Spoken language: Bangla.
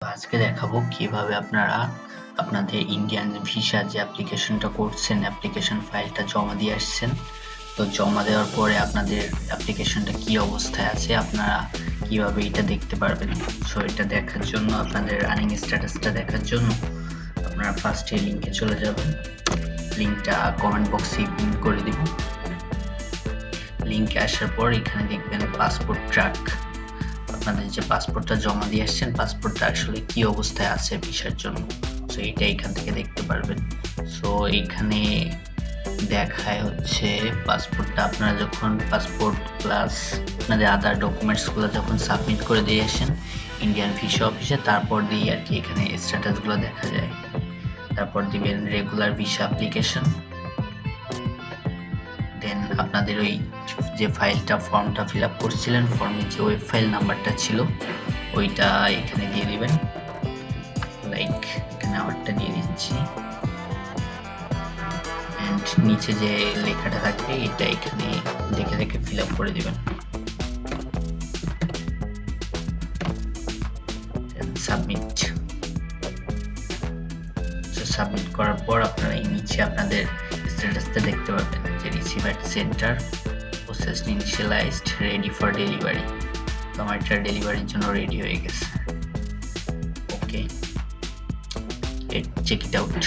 আজকে দেখাবো কিভাবে আপনারা আপনাদের ইন্ডিয়ান ভিসা যে অ্যাপ্লিকেশনটা করছেন, অ্যাপ্লিকেশন ফাইলটা জমা দিয়ে আসছেন। তো জমা দেওয়ার পরে আপনাদের অ্যাপ্লিকেশনটা কি অবস্থায় আছে আপনারা কিভাবে এটা দেখতে পারবেন। সো এটা দেখার জন্য, আপনাদের রানিং স্ট্যাটাসটা দেখার জন্য আপনারা ফার্স্টে লিঙ্কে চলে যাবেন। লিঙ্কটা কমেন্ট বক্সে পিন করে দিব। লিঙ্কে আসার পর এখানে দেখবেন পাসপোর্ট ট্র্যাক। আপনাদের যে পাসপোর্টটা জমা দিয়ে আসছেন, পাসপোর্টটা আসলে কি অবস্থায় আছে ভিসার জন্য, সো এটা এখান থেকে দেখতে পারবেন। সো এইখানে দেখায় হচ্ছে পাসপোর্টটা আপনারা যখন পাসপোর্ট প্লাস আপনাদের আদার ডকুমেন্টসগুলো যখন সাবমিট করে দিয়ে আসেন ইন্ডিয়ান ভিসা অফিসে, তারপর দিয়ে আর কি এখানে স্ট্যাটাসগুলো দেখা যায়। তারপর দিবেন রেগুলার ভিসা অ্যাপ্লিকেশন, দেন আপনাদের ওই যে ফর্মটা ফিল আপ করছিলেন, ফর্মের যে ওয়েব ফাইল নাম্বারটা ছিল ওইটা এখানে দিয়ে দিবেন। লাইক এখানে আমারটা দিয়ে দিচ্ছি, এন্ড নিচে যে লেখাটা থাকবে এটা এখানে দেখে দেখে ফিল আপ করে দিবেন। সাবমিট। সাবমিট করার পর আপনারা এই নিচে আপনাদের স্ট্যাটাসটা দেখতে পাবেন যে receive at centre, processed, initialised, ready for delivery. তো আমার এটা ডেলিভারির জন্য রেডি হয়ে গেছে। ওকে, চেক ইট আউট।